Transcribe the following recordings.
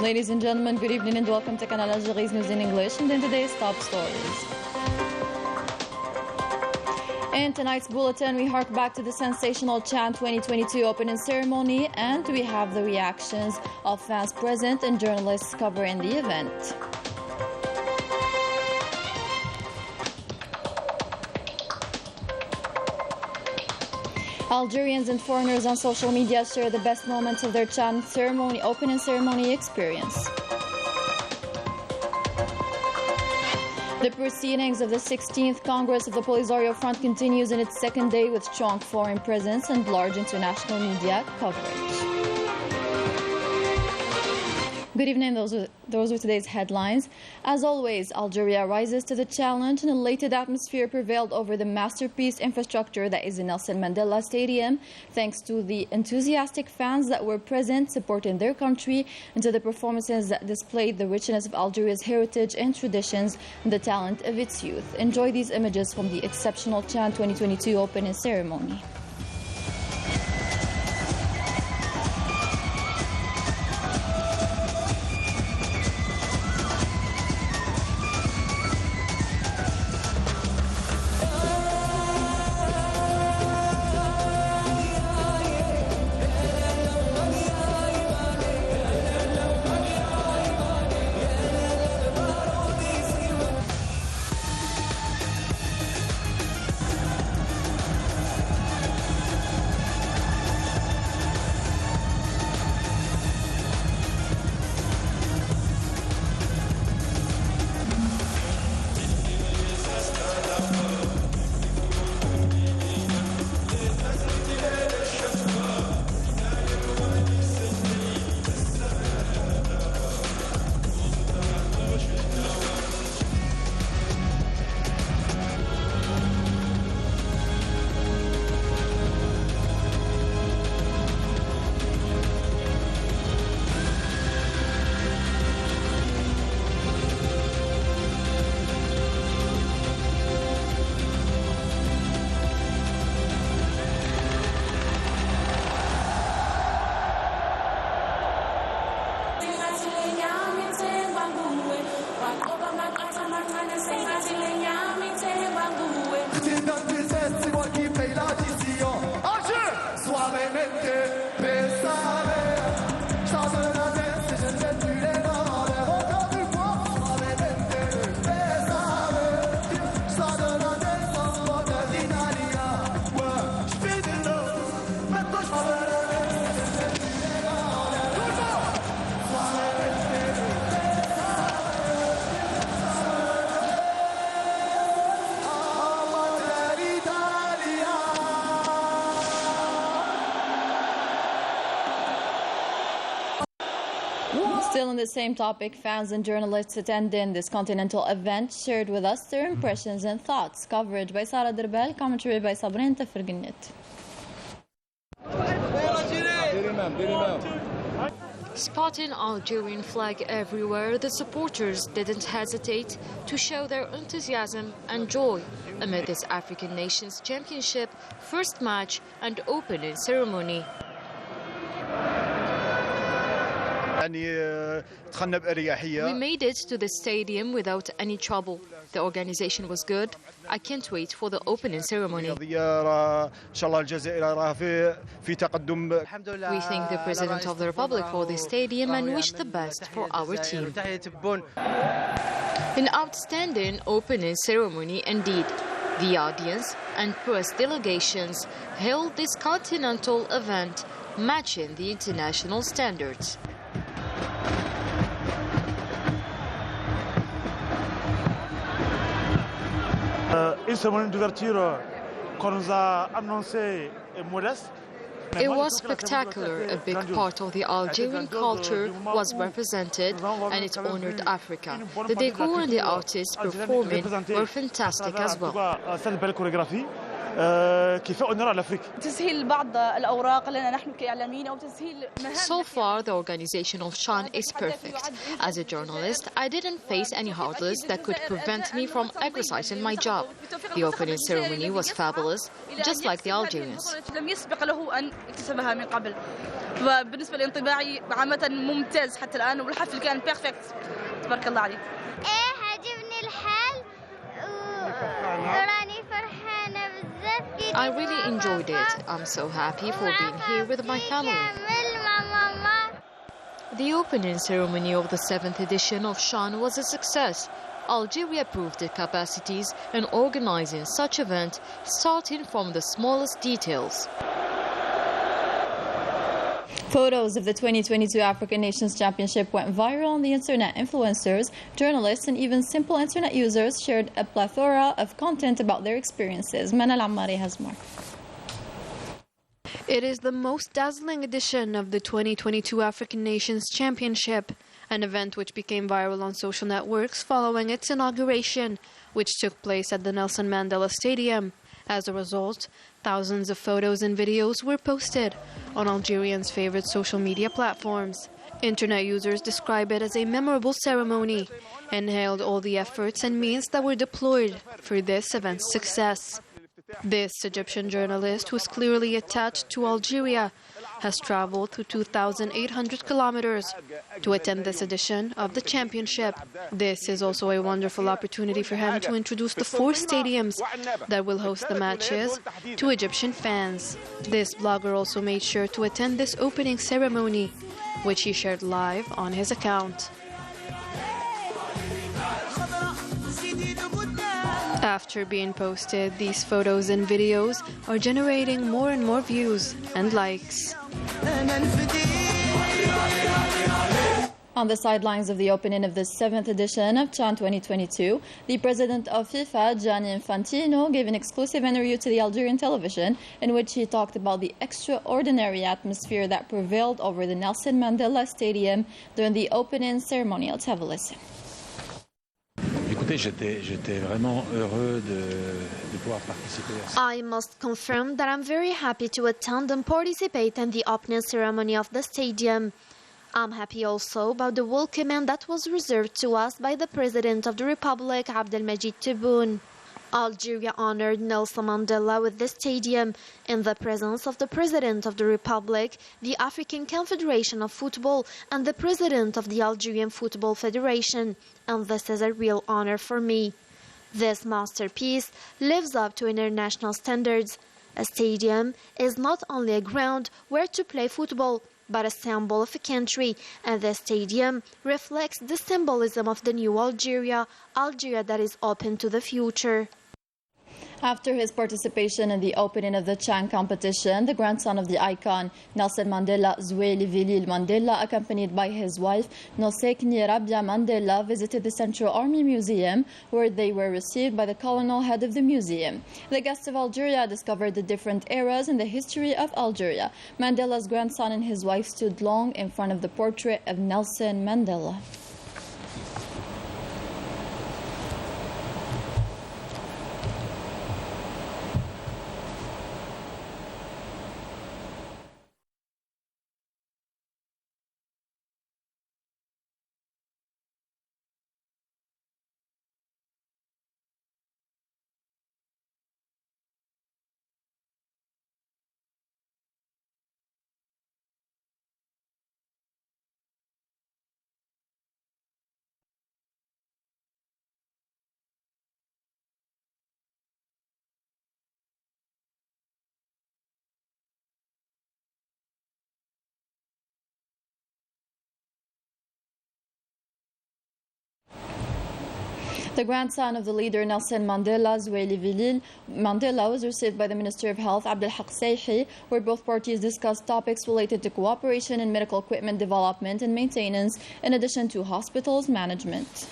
Ladies and gentlemen, good evening and welcome to Canal Algérie's News in English and then today's top stories. In tonight's bulletin, we hark back to the sensational Chan 2022 opening ceremony and we have the reactions of fans present and journalists covering the event. Algerians and foreigners on social media share the best moments of their Chan opening ceremony experience. The proceedings of the 16th Congress of the Polisario Front continues in its second day with strong foreign presence and large international media coverage. Good evening, those are today's headlines. As always, Algeria rises to the challenge and an elated atmosphere prevailed over the masterpiece infrastructure that is the Nelson Mandela Stadium, thanks to the enthusiastic fans that were present supporting their country and to the performances that displayed the richness of Algeria's heritage and traditions and the talent of its youth. Enjoy these images from the exceptional Chan 2022 opening ceremony. Still on the same topic, fans and journalists attending this continental event shared with us their impressions and thoughts. Coverage by Sara Derbel, commentary by Sabrina Tefrginit. Spotting Algerian flag everywhere, the supporters didn't hesitate to show their enthusiasm and joy amid this African Nations Championship first match and opening ceremony. We made it to the stadium without any trouble. The organization was good. I can't wait for the opening ceremony. We thank the President of the Republic for the stadium and wish the best for our team. An outstanding opening ceremony indeed. The audience and press delegations held this continental event matching the international standards. Une cérémonie d'ouverture qu'on nous a annoncée est modeste. It was spectacular. A big part of the Algerian culture was represented and it honored Africa. The decor and the artists performing were fantastic as well. Cette belle chorégraphie qui fait honneur à l'Afrique. تسهيل بعض الأوراق لنا نحن كإعلاميين أو تسهيل مهام. So far, the organization of Chan is perfect. As a journalist, I didn't face any hurdles that could prevent me from exercising my job. The opening ceremony was fabulous, just like the Algerians. لم يسبق له أن اكتسبها من قبل. وبالنسبة لانطباعي عامة ممتاز حتى الآن والحفل كان بيرفكت. تبارك الله عليك. عجبني الحال وراني فرحانة بزاف. I really enjoyed it. I'm so happy for being here with my family. The opening ceremony of the 7th edition of Chan was a success. Algeria proved its capacities in organizing such event, starting from the smallest details. Photos of the 2022 African Nations Championship went viral on the internet. Influencers, journalists, and even simple internet users shared a plethora of content about their experiences. Manal Ammari has more. It is the most dazzling edition of the 2022 African Nations Championship, an event which became viral on social networks following its inauguration, which took place at the Nelson Mandela Stadium. As a result, thousands of photos and videos were posted on Algerians' favorite social media platforms. Internet users describe it as a memorable ceremony and hailed all the efforts and means that were deployed for this event's success. This Egyptian journalist, who's clearly attached to Algeria, has traveled through 2,800 kilometers to attend this edition of the championship. This is also a wonderful opportunity for him to introduce the 4 stadiums that will host the matches to Egyptian fans. This blogger also made sure to attend this opening ceremony, which he shared live on his account. After being posted, these photos and videos are generating more and more views and likes. On the sidelines of the opening of the 7th edition of Chan 2022, the president of FIFA, Gianni Infantino, gave an exclusive interview to the Algerian television in which he talked about the extraordinary atmosphere that prevailed over the Nelson Mandela Stadium during the opening ceremony. Let's have a listen. J'étais vraiment heureux de pouvoir participer à ça. I must confirm that I'm very happy to attend and participate in the opening ceremony of the stadium. I'm happy also about the welcome that was reserved to us by the President of the Republic, Abdelmajid Tebboune. Algeria honored Nelson Mandela with the stadium in the presence of the President of the Republic, the African Confederation of Football, and the President of the Algerian Football Federation, and this is a real honor for me. This masterpiece lives up to international standards. A stadium is not only a ground where to play football, but a symbol of a country, and the stadium reflects the symbolism of the new Algeria, Algeria that is open to the future. After his participation in the opening of the Chan competition, the grandson of the icon Nelson Mandela, Zoueli Vilil Mandela, accompanied by his wife Nosekni Rabia Mandela, visited the Central Army Museum, where they were received by the colonel head of the museum. The guests of Algeria discovered the different eras in the history of Algeria. Mandela's grandson and his wife stood long in front of the portrait of Nelson Mandela. The grandson of the leader Nelson Mandela, Zoueli Vilil Mandela, was received by the Minister of Health, Abdelhak Seihi, where both parties discussed topics related to cooperation in medical equipment development and maintenance, in addition to hospitals management.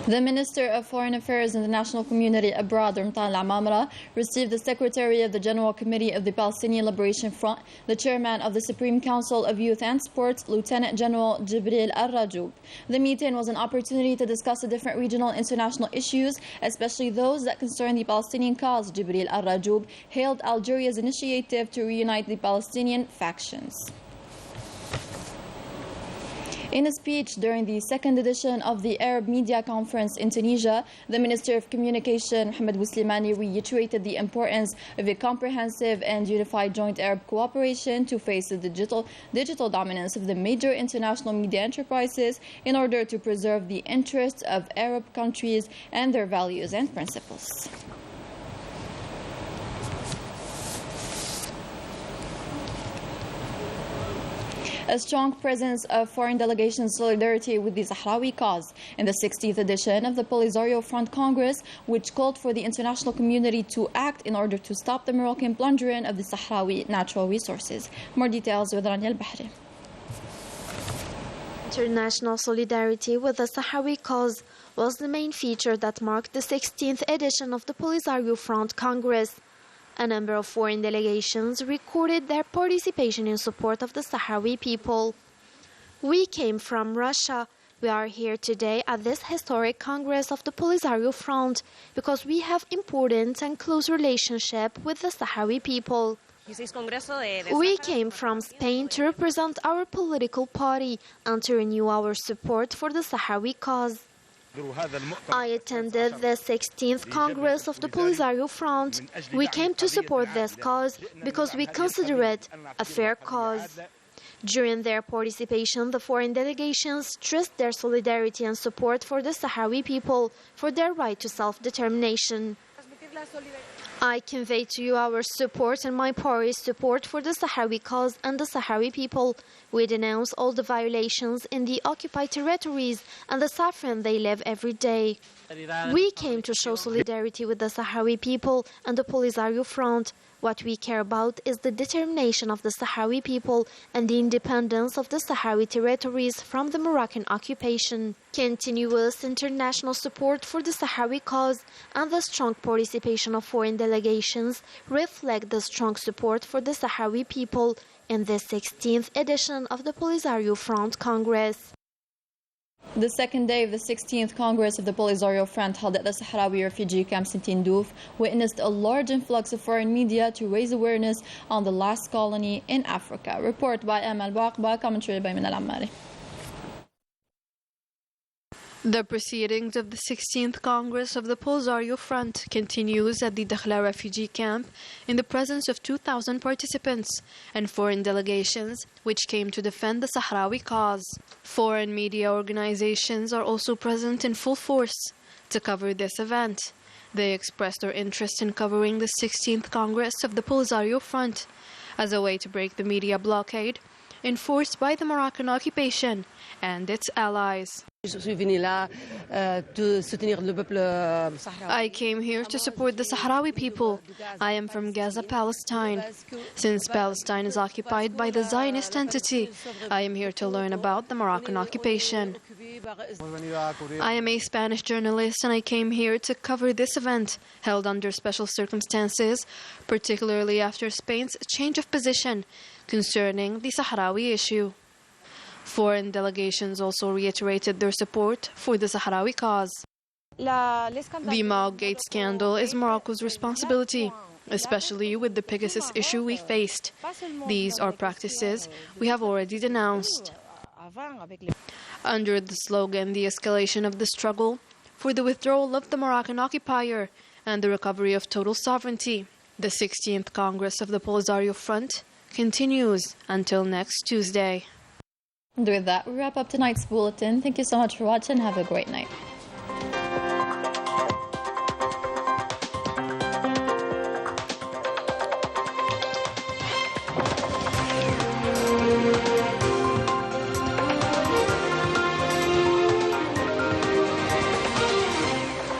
The Minister of Foreign Affairs and the National Community Abroad, Ramtan Al-Amamra, received the Secretary of the General Committee of the Palestinian Liberation Front, the Chairman of the Supreme Council of Youth and Sports, Lieutenant General Jibril Al-Rajoub. The meeting was an opportunity to discuss the different regional and international issues, especially those that concern the Palestinian cause. Jibril Al-Rajoub hailed Algeria's initiative to reunite the Palestinian factions. In a speech during the second edition of the Arab Media Conference in Tunisia, the Minister of Communication, Mohamed Bouslimani, reiterated the importance of a comprehensive and unified joint Arab cooperation to face the digital dominance of the major international media enterprises in order to preserve the interests of Arab countries and their values and principles. A strong presence of foreign delegations' solidarity with the Sahrawi cause in the 16th edition of the Polisario Front Congress, which called for the international community to act in order to stop the Moroccan plundering of the Sahrawi natural resources. More details with Rania Al-Bahri. International solidarity with the Sahrawi cause was the main feature that marked the 16th edition of the Polisario Front Congress. A number of foreign delegations recorded their participation in support of the Sahrawi people. We came from Russia. We are here today at this historic Congress of the Polisario Front because we have important and close relationship with the Sahrawi people. We came from Spain to represent our political party and to renew our support for the Sahrawi cause. I attended the 16th Congress of the Polisario Front. We came to support this cause because we consider it a fair cause. During their participation, the foreign delegations stressed their solidarity and support for the Sahrawi people for their right to self-determination. I convey to you our support and my party's support for the Sahrawi cause and the Sahrawi people. We denounce all the violations in the occupied territories and the suffering they live every day. We came to show solidarity with the Sahrawi people and the Polisario Front. What we care about is the determination of the Sahrawi people and the independence of the Sahrawi territories from the Moroccan occupation. Continuous international support for the Sahrawi cause and the strong participation of foreign delegations reflect the strong support for the Sahrawi people in the 16th edition of the Polisario Front Congress. The second day of the 16th Congress of the Polisario Front held at the Sahrawi refugee camp in Tindouf witnessed a large influx of foreign media to raise awareness on the last colony in Africa. Report by Amal Baqba, commentary by Min Al-Ammari. The proceedings of the 16th Congress of the Polisario Front continues at the Dakhla refugee camp in the presence of 2,000 participants and foreign delegations which came to defend the Sahrawi cause. Foreign media organizations are also present in full force to cover this event. They expressed their interest in covering the 16th Congress of the Polisario Front as a way to break the media blockade enforced by the Moroccan occupation and its allies. I came here to support the Sahrawi people. I am from Gaza, Palestine. Since Palestine is occupied by the Zionist entity, I am here to learn about the Moroccan occupation. I am a Spanish journalist and I came here to cover this event, held under special circumstances, particularly after Spain's change of position concerning the Sahrawi issue. Foreign delegations also reiterated their support for the Sahrawi cause. The Maog Gate scandal is Morocco's responsibility, especially with the Pegasus issue we faced. These are practices we have already denounced. Under the slogan, the escalation of the struggle for the withdrawal of the Moroccan occupier and the recovery of total sovereignty, the 16th Congress of the Polisario Front continues until next Tuesday. And with that, we wrap up tonight's bulletin. Thank you so much for watching. Have a great night.